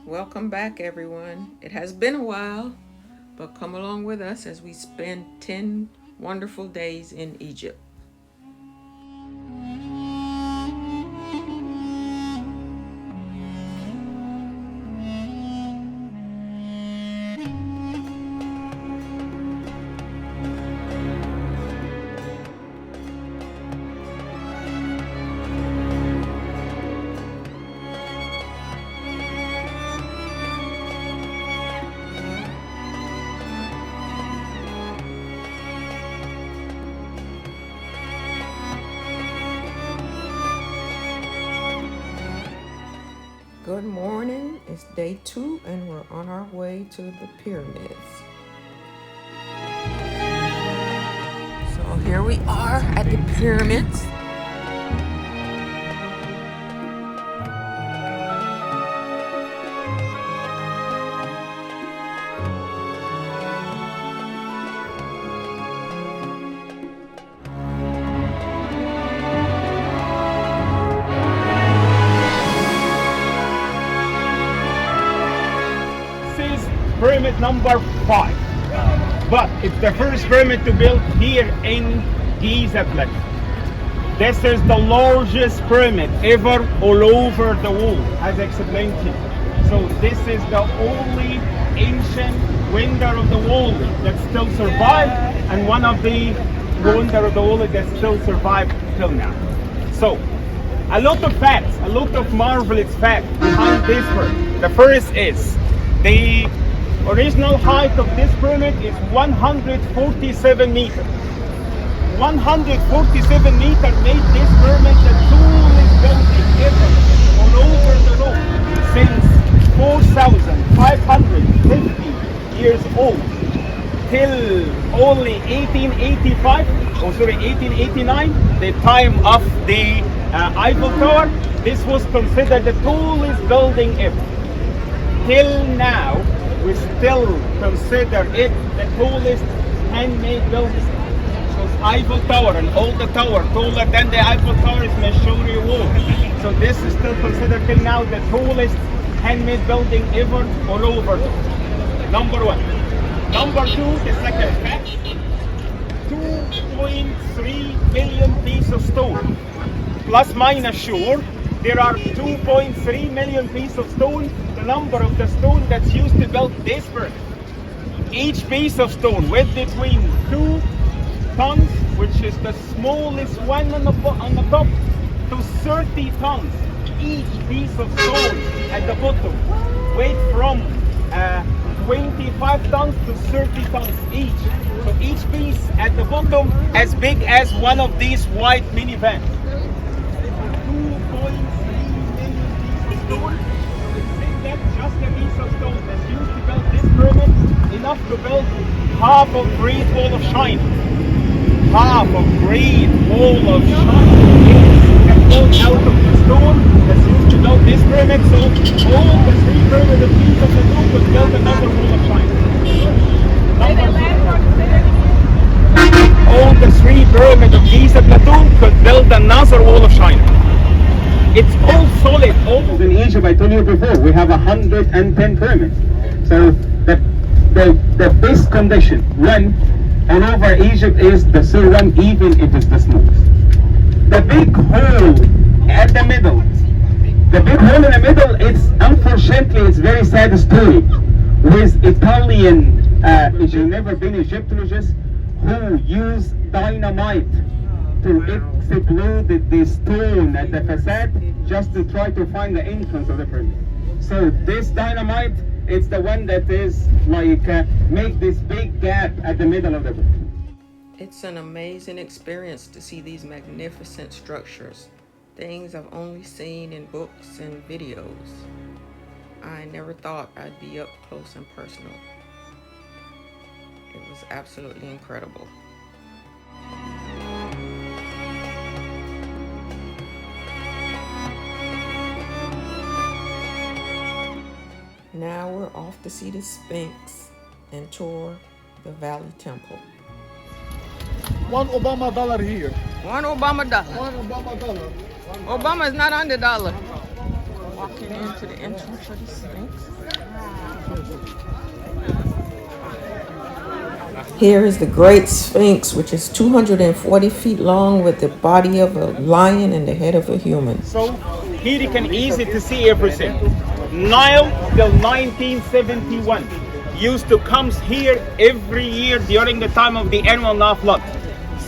Welcome back, everyone. It has been a while, but come along with us as we spend 10 wonderful days in Egypt. Good morning. It's day 2, and we're on our way to the pyramids. So here we are at the pyramids. Pyramid number 5, but it's the first pyramid to build here in Giza Plateau. This is the largest pyramid ever all over the world, as I explained to you. So this is the only ancient wonder of the world that still survived, and one of the wonder of the world that still survived till now. So a lot of facts, a lot of marvelous facts behind this pyramid. The first is the original height of this pyramid is 147 meters. 147 meters made this pyramid the tallest building ever all over the world since 4,550 years old till only 1889, the time of the Eiffel Tower. This was considered the tallest building ever. Till now, we still consider it the tallest handmade building. Because Eiffel Tower and all the tower taller than the Eiffel Tower is Mashouri Wall. So this is still considered till now the tallest handmade building ever all over the world. Number 1. Number 2, the second fact, 2.3 million pieces of stone. Plus minus sure, there are 2.3 million pieces of stone, the number of the stone that's used to build this pyramid. Each piece of stone weighs between 2 tons, which is the smallest one on the top, to 30 tons. Each piece of stone at the bottom weight from 25 tons to 30 tons each. So each piece at the bottom as big as one of these white minivans. Stone. That's just a piece of stone that's used to build this pyramid, enough to build half of Great Wall of China. Half of Great Wall of China is built out of the stone that's used to build this pyramid. So all the 3 pyramids of Giza Plateau could build another Wall of China. All the 3 pyramids of Giza Plateau could build another Wall of China. It's all solid. All in Egypt, I told you before, we have 110 pyramids. So the best condition one all over Egypt is the third one, even if it's the smallest. The big hole at the middle. The big hole in the middle, unfortunately it's very sad story with Italian, if you've never been Egyptologists, who use dynamite to explode the stone at the facade just to try to find the entrance of the pyramid. So this dynamite, it's the one that is like make this big gap at the middle of the pyramid. It's an amazing experience to see these magnificent structures, things I've only seen in books and videos. I never thought I'd be up close and personal. It was absolutely incredible. Now we're off to see the Sphinx and tour the Valley Temple. $1 Obama here. $1 Obama. $1 Obama. Obama is not on the dollar. Walking into the entrance of the Sphinx. Here is the Great Sphinx, which is 240 feet long with the body of a lion and the head of a human. So here you can easy to see everything. Nile till 1971 used to come here every year during the time of the annual Nile flood.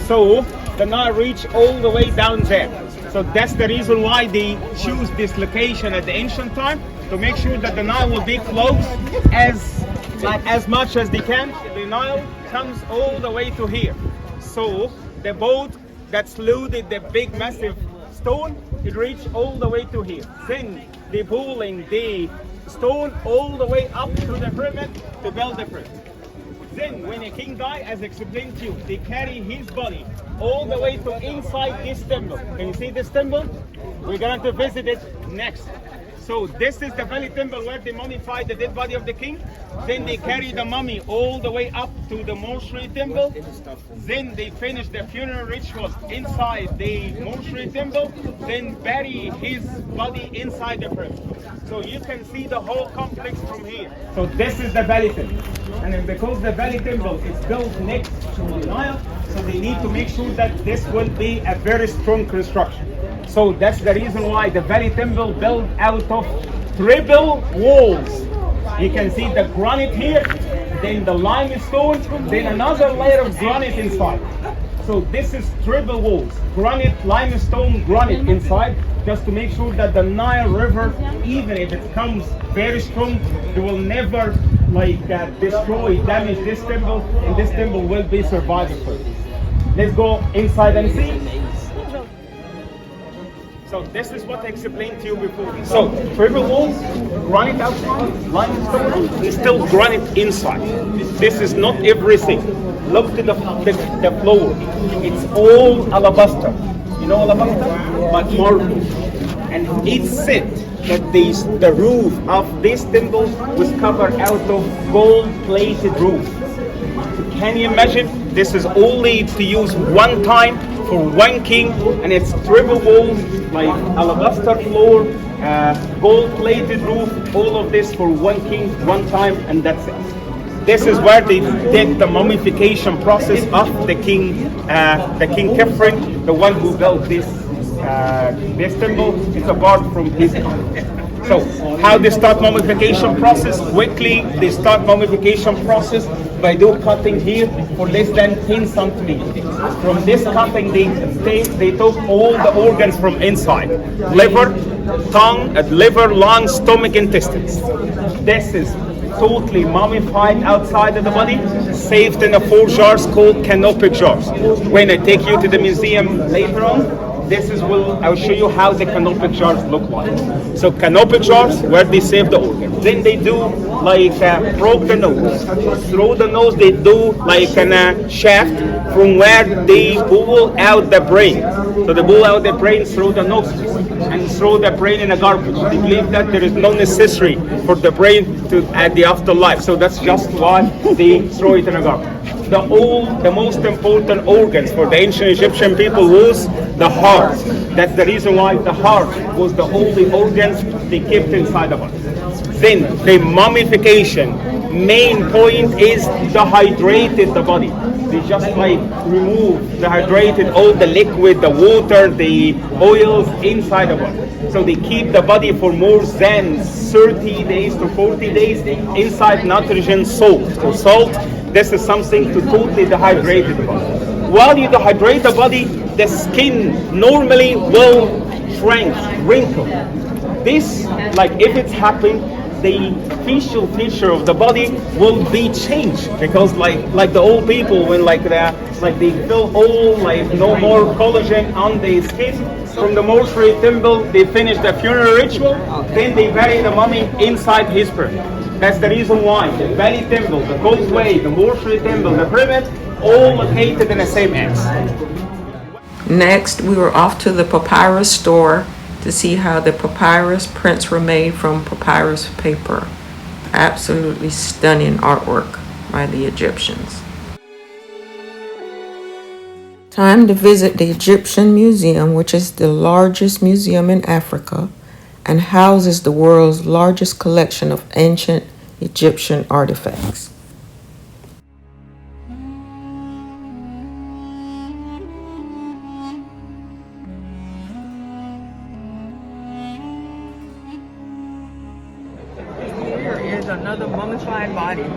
So the Nile reached all the way down there. So that's the reason why they choose this location at the ancient time, to make sure that the Nile will be closed as much as they can. The Nile comes all the way to here. So the boat that's loaded the big massive stone, it reached all the way to here. Then they pulling the stone all the way up to the pyramid to build the pyramid. Then when a king dies, as explained to you, they carry his body all the way to inside this temple. Can you see this temple? We're going to visit it next. So this is the Valley Temple where they mummified the dead body of the king. Then they carry the mummy all the way up to the mortuary temple. Then they finish the funeral rituals inside the mortuary temple. Then bury his body inside the pyramid. So you can see the whole complex from here. So this is the Valley Temple. And then because the Valley Temple is built next to the Nile, so they need to make sure that this will be a very strong construction. So that's the reason why the Valley Temple built out of triple walls. You can see the granite here, then the limestone, then another layer of granite inside. So this is triple walls, granite, limestone, granite inside, just to make sure that the Nile River, even if it comes very strong, it will never destroy, damage this temple, and this temple will be surviving. Let's go inside and see. So this is what I explained to you before. So triple walls, granite outside, limestone, is still granite inside. This is not everything. Look to the floor. It's all alabaster. You know alabaster? But marble. And it's said that the roof of this temple was covered out of gold-plated roof. Can you imagine? This is only to use one time for one king, and it's triple walls, like alabaster floor, gold-plated roof, all of this for one king, one time, and that's it. This is where they did the mummification process of the king Khephren, the one who built this temple. It's apart from his time. So how they start mummification process? Quickly, they start mummification process by doing cutting here for less than 10 centimeters. From this cutting, they took all the organs from inside: liver, tongue, liver, lung, stomach, intestines. This is totally mummified outside of the body, saved in 4 jars called canopic jars. When I take you to the museum later on, I'll show you how the canopic jars look like. So canopic jars, where they save the organ. Then they do probe the nose. Through the nose, they do like a shaft from where they pull out the brain. So they pull out the brain through the nose and throw the brain in a garbage. They believe that there is no necessary for the brain to add the afterlife. So that's just why they throw it in a garbage. The most important organs for the ancient Egyptian people was the heart. That's the reason why the heart was the holy organs they kept inside the body. Then the mummification main point is dehydrated the body. They just remove, dehydrated all the liquid, the water, the oils inside the body. So they keep the body for more than 30 days to 40 days inside nitrogen salt. So salt, this is something to totally dehydrate the body. While you dehydrate the body, the skin normally will shrink, wrinkle. This, if it's happened, the facial feature of the body will be changed, because like the old people, when they feel old, no more collagen on the skin. From the mortuary temple, they finish the funeral ritual, then they bury the mummy inside his pyramid. That's the reason why the Valley Temple, the Causeway, the mortuary temple, the pyramid, all located in the same X. Next, we were off to the papyrus store to see how the papyrus prints were made from papyrus paper. Absolutely stunning artwork by the Egyptians. Time to visit the Egyptian Museum, which is the largest museum in Africa, and houses the world's largest collection of ancient Egyptian artifacts. Here is another mummified body.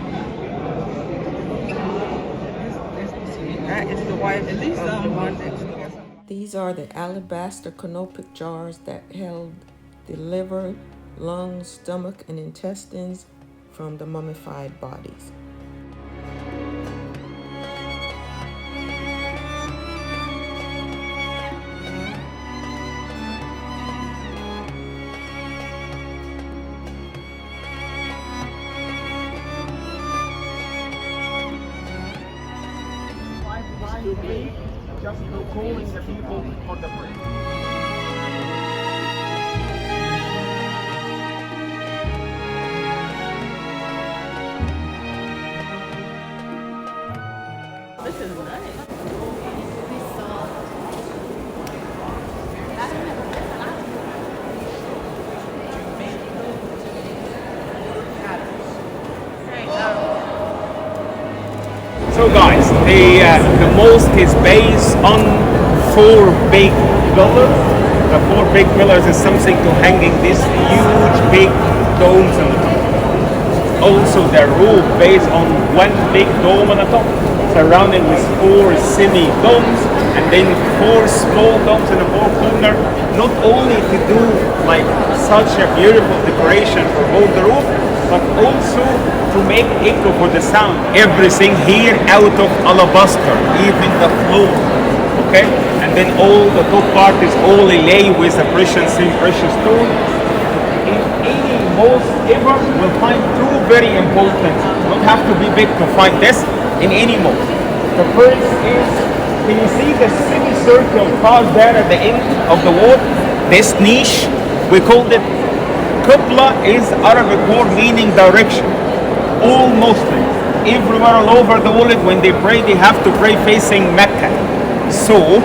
That is the wife of the one that's here. These are the alabaster canopic jars that held the liver, lungs, stomach, and intestines from the mummified bodies. Just calling the people for the prayer. This is nice. So guys, the mosque is based on 4 big pillars. The 4 big pillars is something to hanging these huge big domes on the top. Also the roof based on 1 big dome on the top, surrounded with 4 semi-domes, and then 4 small domes in the 4 corner. Not only to do like such a beautiful decoration for both the roof, but also to make echo for the sound. Everything here out of alabaster, even the floor, okay? And then all the top part is all laid with a precious stone. In any mosque ever, will find 2 very important. Don't have to be big to find this in any mosque. The first is, can you see the semicircle carved there at the end of the wall? This niche, we called it Qibla, is Arabic word meaning direction. All Muslims, everywhere all over the world, when they pray, they have to pray facing Mecca. So,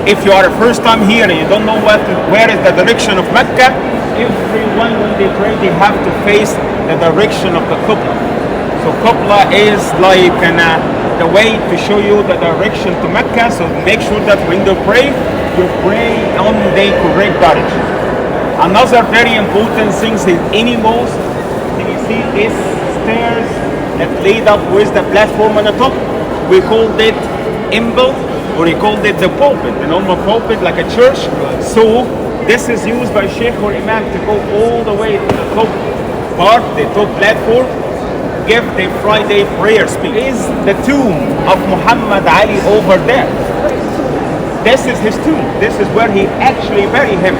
if you are a first time here and you don't know where is the direction of Mecca, everyone when they pray, they have to face the direction of the Qibla. So Qibla is like the way to show you the direction to Mecca. So make sure that when you pray on the correct direction. Another very important thing is any mosque, can you see this stairs that laid up with the platform on the top? We called it Imbil, or we called it the pulpit, the normal pulpit like a church. So this is used by Sheikh or Imam to go all the way to the top part, the top platform, give the Friday prayer speech. Is the tomb of Muhammad Ali over there. This is his tomb. This is where he actually buried him.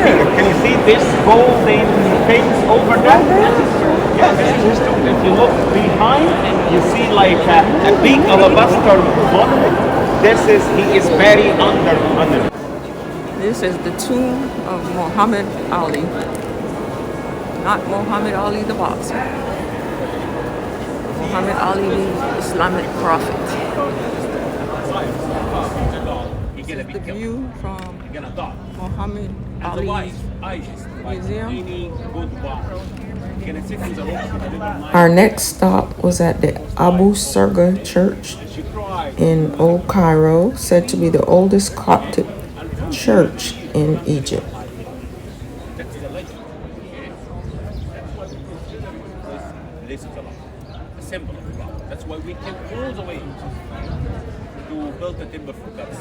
Can you see this golden things over there? Yeah, this is his tomb. If you look behind, you see like a big alabaster monument. He is buried under. This is the tomb of Muhammad Ali. Not Muhammad Ali the boxer. Muhammad Ali, the Islamic prophet. This is the view from Muhammad Ali's museum. Our next stop was at the Abu Surga Church in Old Cairo, said to be the oldest Coptic church in Egypt. That's why we came all the way to build the temple for God's.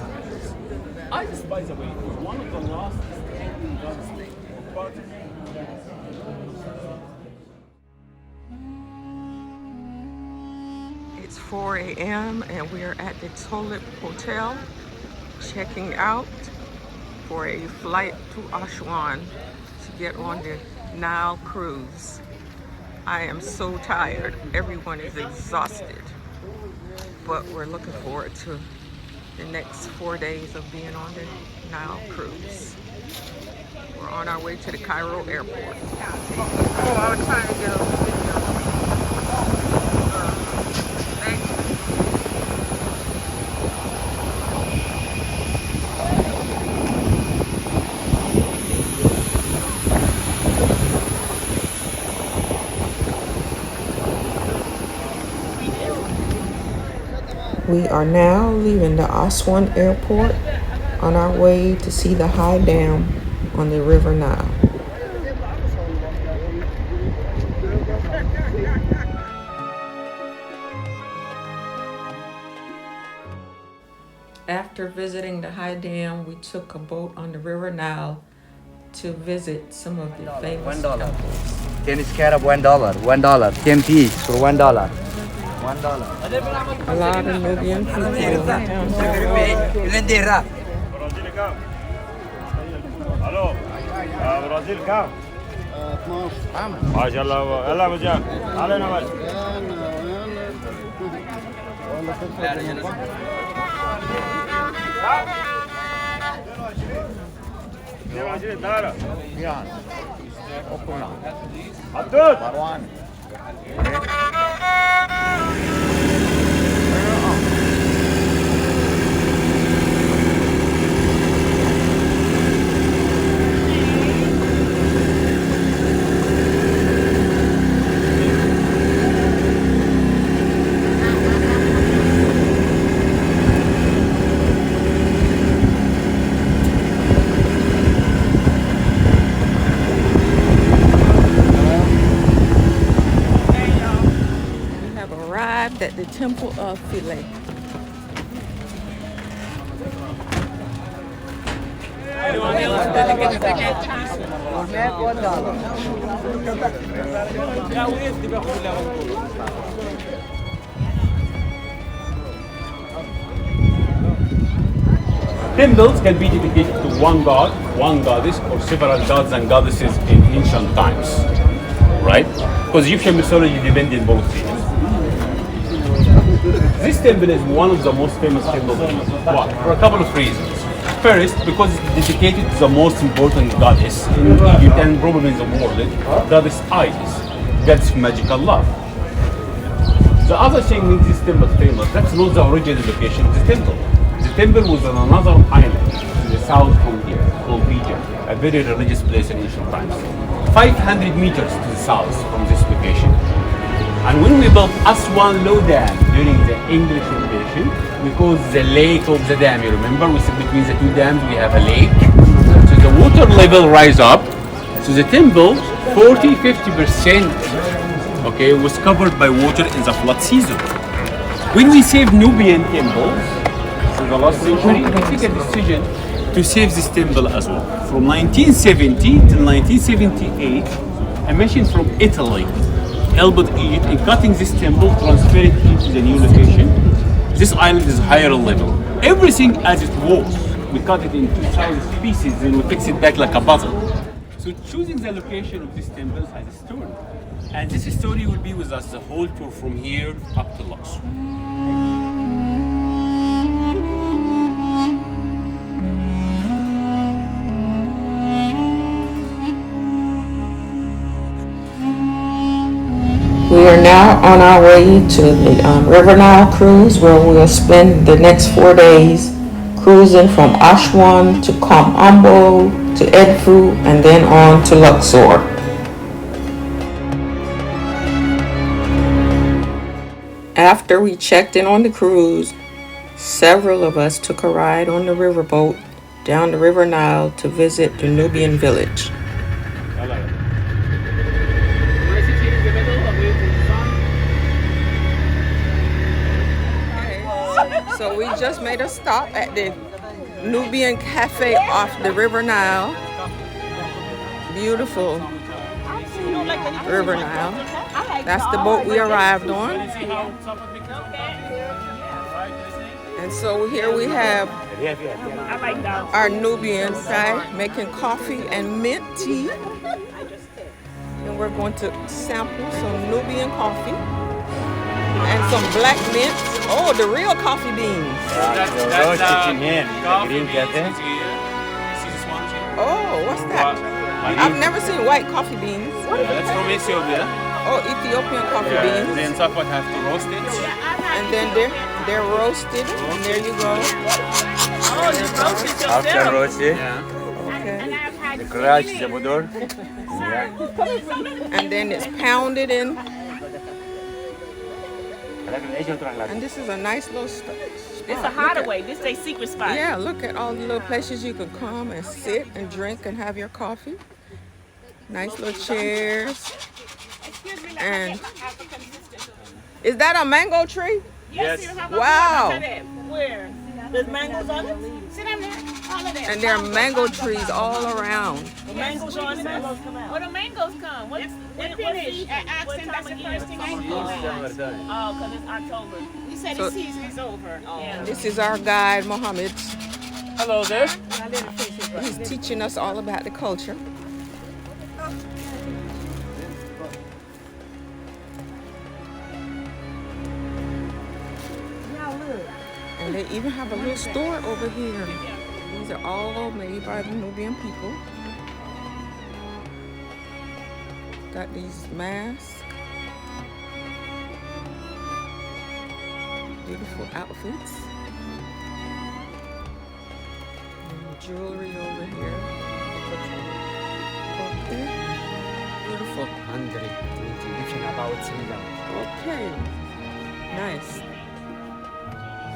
I just, by the way, it was one of the last standing God's name. It's 4 a.m. and we are at the Tulip Hotel checking out for a flight to Aswan to get on the Nile cruise. I am so tired. Everyone is exhausted. But we're looking forward to the next 4 days of being on the Nile cruise. We're on our way to the Cairo airport. Oh, I was trying to get a video. Thank you. We are now leaving the Aswan airport on our way to see the high dam on the River Nile. After visiting the high dam, we took a boat on the River Nile to visit some of the famous temples. 10 scarab, $1. $1. 10 piece for $1. $1. A lot of Nubian people down here. الو برازيل كام؟ 12 ما شاء الله يلا مجان علينا بس دارة عبدود مروان At the Temple of Philae. Temples can be dedicated to one god, one goddess, or several gods and goddesses in ancient times, right? Because Egyptian mythology depended both things. This temple is one of the most famous temples in Egypt. Why? For a couple of reasons. First, because it's dedicated to the most important goddess in Egypt and probably in the world, goddess Isis, goddess of magical love. The other thing makes this temple famous, that's not the original location of the temple. The temple was on another island to the south from here, called Egypt, a very religious place in ancient times. 500 meters to the south from this location. And when we built Aswan Low Dam during the English invasion, because the lake of the dam, you remember, we said between the two dams we have a lake. So the water level rise up. So the temple, 40-50%, okay, was covered by water in the flood season. When we saved Nubian temples, in the last century, we took a decision to save this temple as well. From 1970 till 1978, a mission from Italy helped Egypt in cutting this temple, transferring it into the new location. This island is higher level. Everything as it was. We cut it into 2,000 pieces and we fix it back like a puzzle. So choosing the location of this temple has a story. And this story will be with us the whole tour from here up to Luxor. We are now on our way to the River Nile cruise, where we'll spend the next 4 days cruising from Aswan to Kom Ombo to Edfu and then on to Luxor. After we checked in on the cruise, several of us took a ride on the riverboat down the River Nile to visit the Nubian Village. So we just made a stop at the Nubian Cafe off the River Nile. Beautiful River Nile. That's the boat we arrived on. And so here we have our Nubian guy making coffee and mint tea. And we're going to sample some Nubian coffee and some black mint. Oh, the real coffee beans. Oh, what's that? I've never seen white coffee beans. That's from Ethiopia. Oh, Ethiopian coffee beans. Then someone have to roast it. And then they're roasted. And there you go. After roasted, Okay. the crush, the budor. And then it's pounded in And this is a nice little spot. It's a hideaway. This is a secret spot. Yeah, look at all the little places you can come and sit and drink and have your coffee. Nice little chairs. Excuse me, And is that a mango tree? yes. Wow. Where? There's mangoes on it? Sit down there. All of them. And there are mango trees all around. The mangoes on it? Where the mangoes come? What finish? That's the first thing I do. Oh, because it's October. You said So- the season is over. Oh. And this is our guide, Mohammed. Hello there. He's teaching us all about the culture. And they even have a little store over here. These are all made by the Nubian people. Got these masks. Beautiful outfits. And jewelry over here. Okay. Beautiful. Okay. Nice.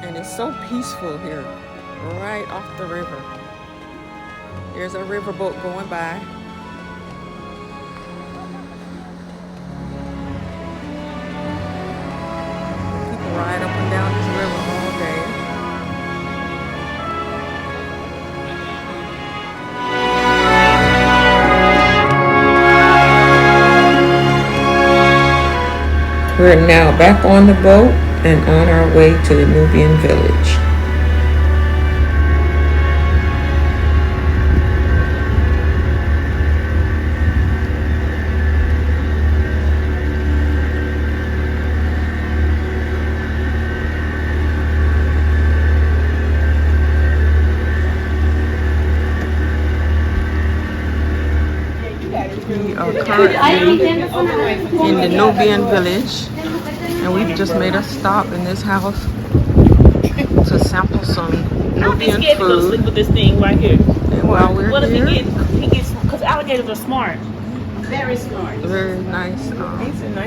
And it's so peaceful here, right off the river. There's a riverboat going by. People ride up and down this river all day. We're now back on the boat and on our way to the Nubian Village. We are currently in the Nubian Village, and we've just made a stop in this house to sample some Don't be Nubian scared to go sleep food. with this thing right here. And while we're What if here, he gets, because alligators are smart. Very smart. very nice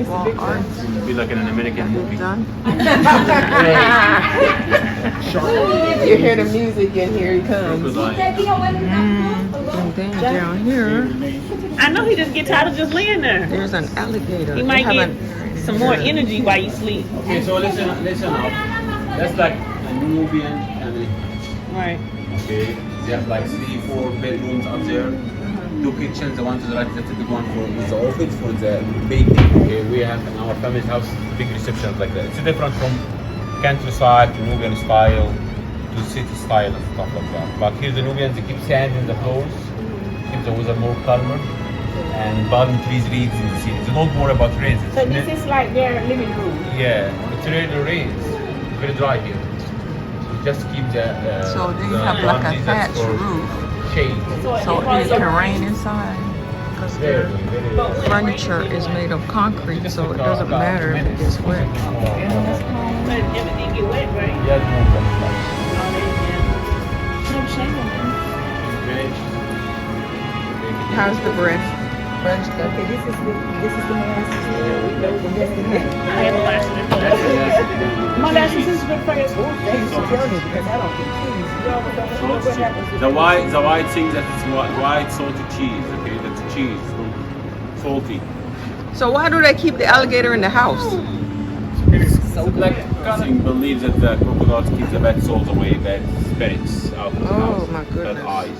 wall art Be like in an American movie. done. You hear the music and here he comes. And then down here, I know he just get tired of just laying there. there's an alligator. He They might get haven't- some more energy while you sleep. Okay, so listen up. That's like a Nubian family. Right. Okay, they have like 3-4 bedrooms up there. 2 kitchens. The one to the right, that's a big one for the office for the baking. Okay, we have in our family house big receptions like that. It's different from countryside to Nubian style to city style and stuff like that. But here the Nubians, they keep sand in the floors, keep the weather more calmer, and palm trees, reeds in the city. They don't worry about rains. So this is like their living room. Yeah, it's rarely rains. Very dry here. We just keep the So they the have palm like a trees that's thatched for roof, shade. so it can rain inside. Because Very, their very. furniture is made of concrete, so it doesn't matter if it gets wet. But everything get wet, right? Yeah, no problem. No shame on them. How's the breath? Okay, this is the mask. I have a lashes. My lashes is good for his The white thing that's white salty cheese. Okay, that's cheese, salty. So why do they keep the alligator in the house? Like Karnak believes that the crocodiles keep the bad souls away, bad spirits out of the house. Oh my Bad goodness. eyes.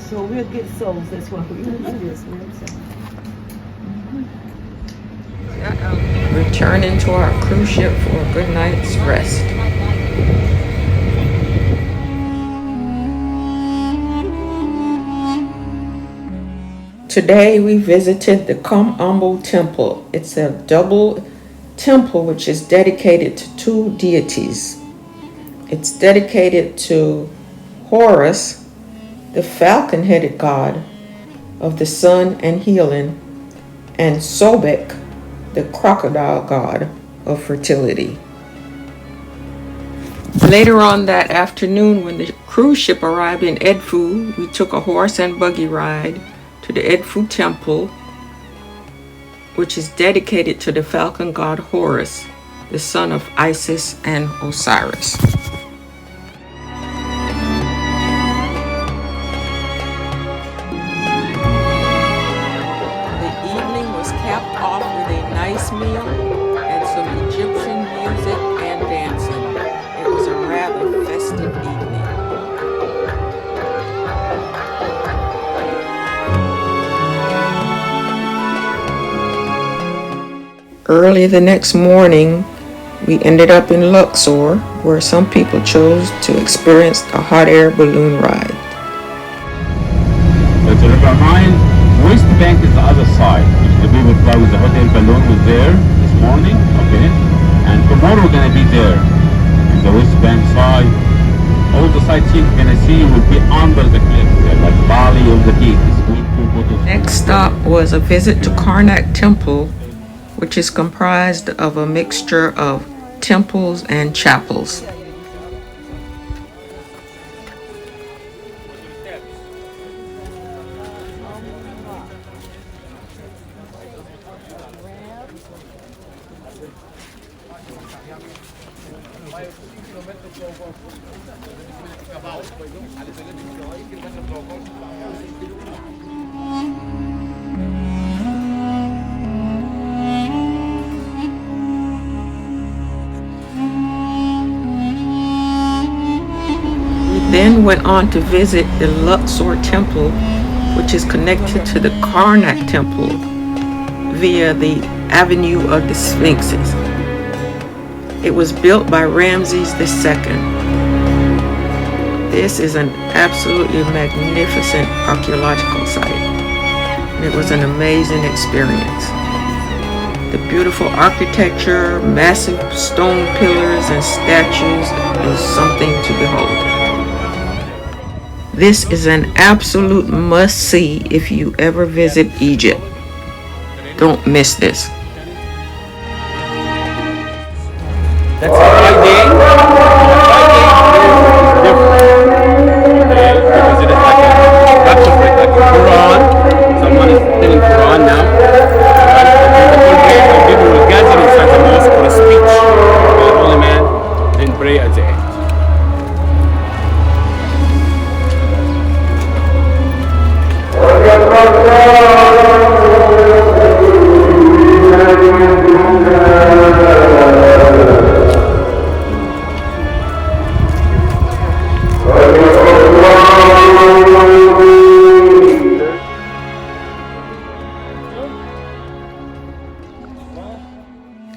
So we'll get souls, that's why we do this. Returning to our cruise ship for a good night's rest. Today we visited the Kom Ombo temple. It's a double temple which is dedicated to 2 deities. It's dedicated to Horus, the falcon-headed god of the sun and healing, and Sobek, the crocodile god of fertility. Later on that afternoon, when the cruise ship arrived in Edfu, we took a horse and buggy ride to the Edfu temple, which is dedicated to the falcon god Horus, the son of Isis and Osiris. The evening was capped off with a nice meal and some Egyptian music and dancing. It was a rather festive evening. Early the next morning, we ended up in Luxor, where some people chose to experience a hot air balloon ride. That's the River Nile. West Bank is the other side. The people fly with the hot air balloon was there this morning, okay? And tomorrow we're gonna be there. And the West Bank side, all the sightseeing you're gonna see will be under the cliff there, like Valley of the Peaks. Next stop was a visit to Karnak Temple, which is comprised of a mixture of temples and chapels. Then went on to visit the Luxor Temple, which is connected to the Karnak Temple via the Avenue of the Sphinxes. It was built by Ramses II. This is an absolutely magnificent archaeological site. It was an amazing experience. The beautiful architecture, massive stone pillars and statues is something to behold. This is an absolute must-see if you ever visit Egypt. Don't miss this. That's a Friday. Friday is different. Okay, because it is like a structure for it, like a Quran. Someone is telling Quran now. Right? And the whole day, the people will gather inside the mosque for a speech by the holy man, then pray at the end.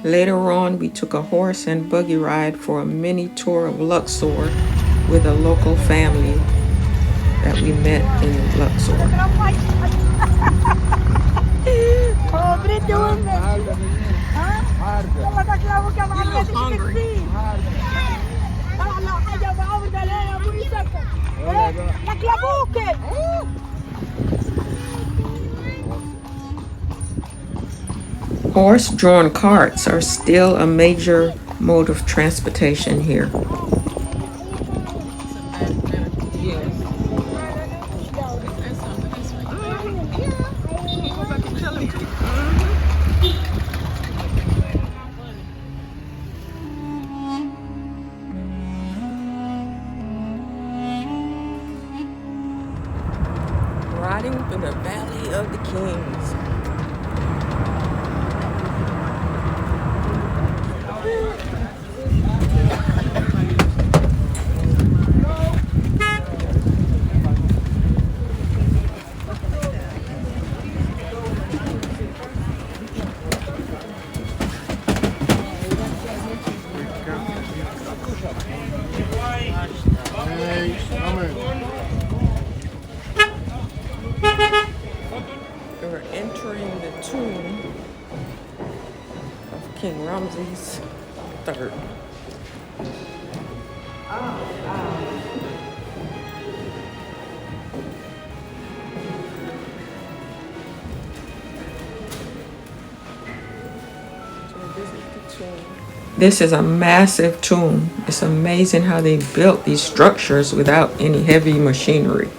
Later on, we took a horse and buggy ride for a mini tour of Luxor with a local family that we met in Luxor. Horse-drawn carts are still a major mode of transportation here. Riding through the Valley of the Kings. We're entering the tomb of King Ramses III. This is a massive tomb. It's amazing how they built these structures without any heavy machinery.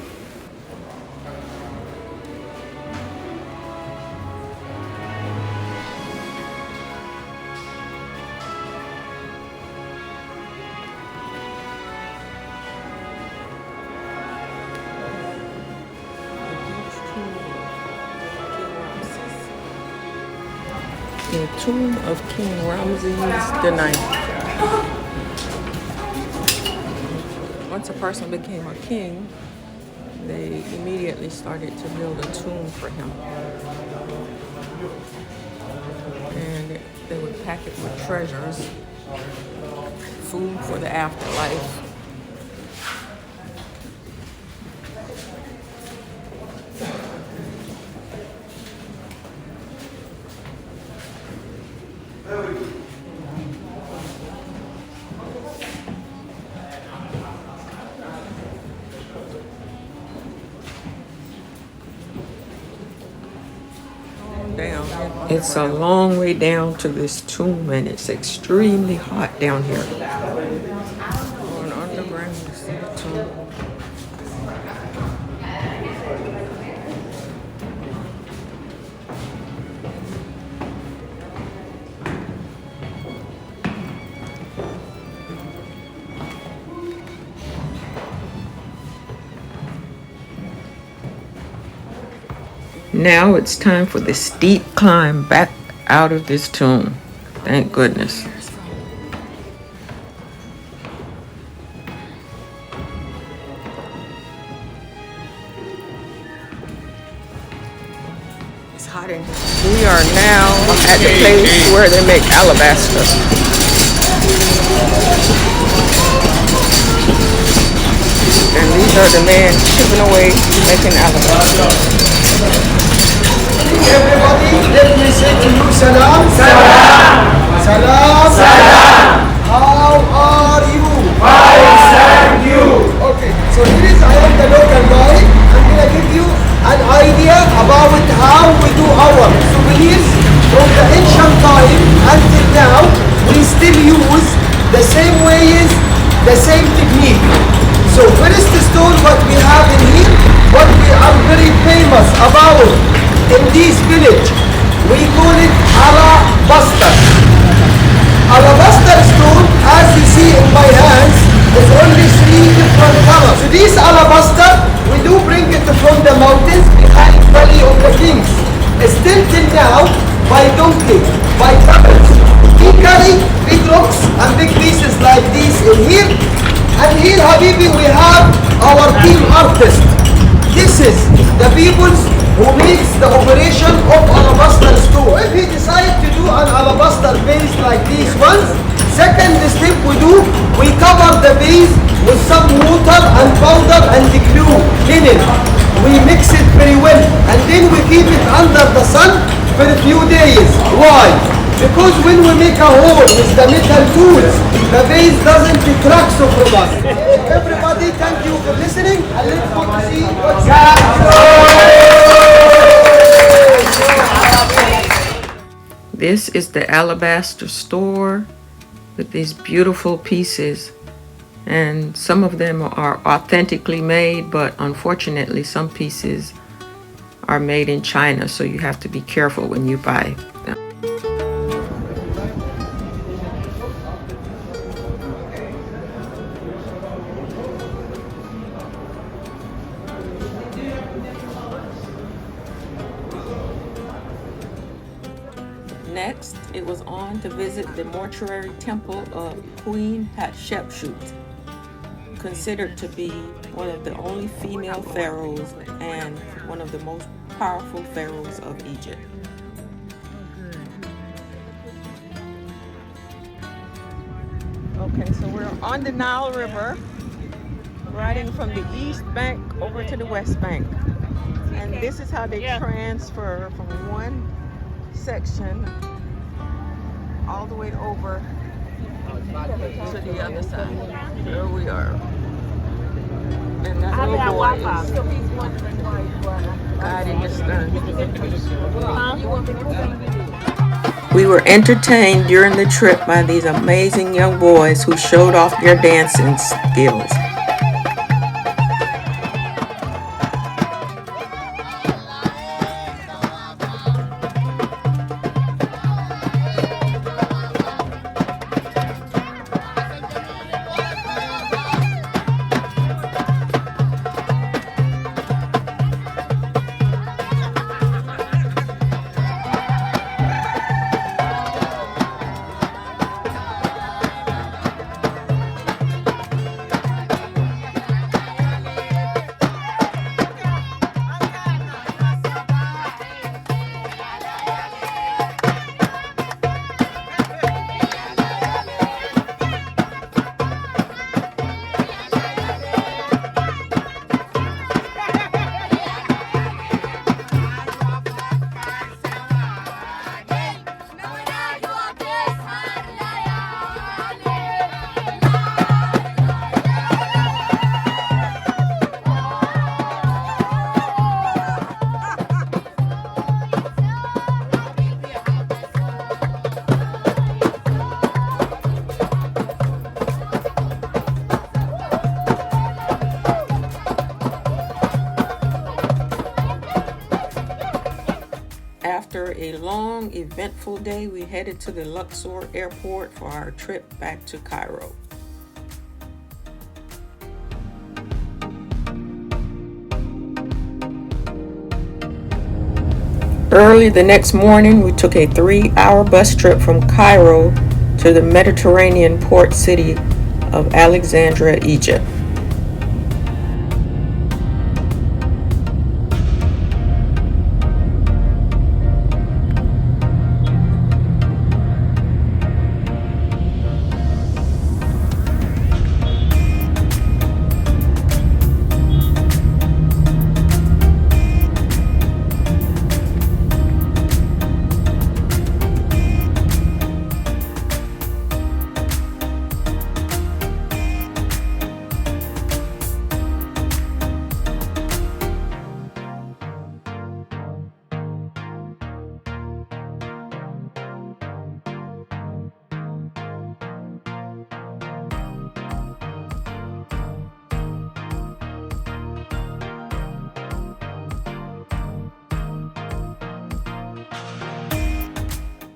The tomb of King Ramses the Ninth. Once a person became a king, they immediately started to build a tomb for him. And they would pack it with treasures, food for the afterlife. It's a long way down to this tomb, and it's extremely hot down here. Going underground to see the tomb. Now it's time for the steep climb back out of this tomb. Thank goodness. It's hot in here. We are now at the place where they make alabaster. And these are the men chipping away making alabaster. Everybody, let me say to you, salam. Salam. Salam. Salam. How are you? Fine, thank you. Okay, so here is, I am the local guy. I'm going to give you an idea about how we do our souvenirs from the ancient time until now. We still use the same ways, the same technique. So first stone what we have in here, what we are very famous about in this village, we call it alabaster. Alabaster stone, as you see in my hands, is only 3 different colors. So this alabaster, we do bring it from the mountains behind Valley of the Kings. Still till now, by donkey, by camels. We carry big rocks and big pieces like this in here. And here, Habibi, we have our team artist. This is the people who makes the operation of alabaster stone. If he decides to do an alabaster base like these ones, second step we do, we cover the base with some water and powder and the glue, linen. We mix it very well and then we keep it under the sun for a few days. Why? Because when we make a hole with the metal tools, the base doesn't crack so from us. Everybody, thank you for listening and let's go to see what's This is the alabaster store with these beautiful pieces, and some of them are authentically made, but unfortunately some pieces are made in China, so you have to be careful when you buy them. Next, it was on to visit the mortuary temple of Queen Hatshepsut, considered to be one of the only female pharaohs and one of the most powerful pharaohs of Egypt. Okay, so we're on the Nile River, riding from the east bank over to the west bank. And this is how they transfer from one section all the way over to the other side. There we are. And that little boy is guiding the stern. We were entertained during the trip by these amazing young boys who showed off their dancing skills. After a long, eventful day, we headed to the Luxor airport for our trip back to Cairo. Early the next morning, we took a 3-hour bus trip from Cairo to the Mediterranean port city of Alexandria, Egypt.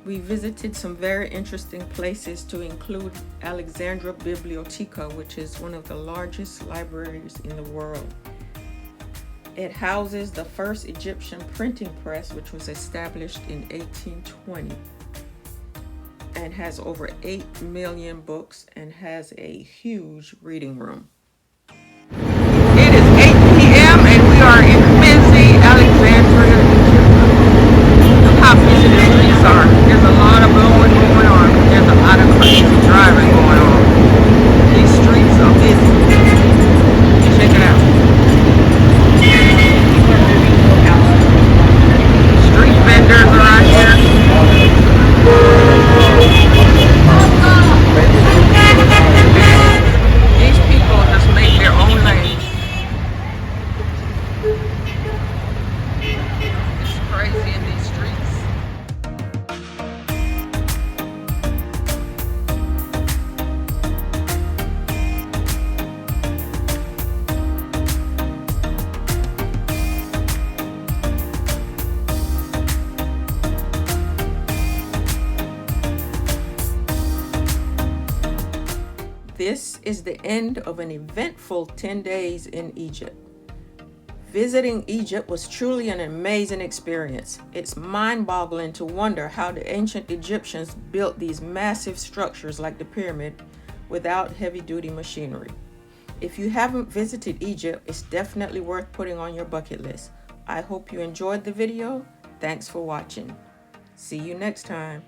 We visited some very interesting places to include Alexandria Biblioteca, which is one of the largest libraries in the world. It houses the first Egyptian printing press, which was established in 1820, and has over 8 million books and has a huge reading room. It is 8 p.m. and we are in busy Alexandria, Egypt. Look how busy the streets are. There's a lot of blowing going on. There's a lot of crazy driving going on. These streets are busy. Check it out. Street vendors are out here. These people just make their own lane. It's crazy in these streets. This is the end of an eventful 10 days in Egypt. Visiting Egypt was truly an amazing experience. It's mind-boggling to wonder how the ancient Egyptians built these massive structures like the pyramid without heavy-duty machinery. If you haven't visited Egypt, it's definitely worth putting on your bucket list. I hope you enjoyed the video. Thanks for watching. See you next time.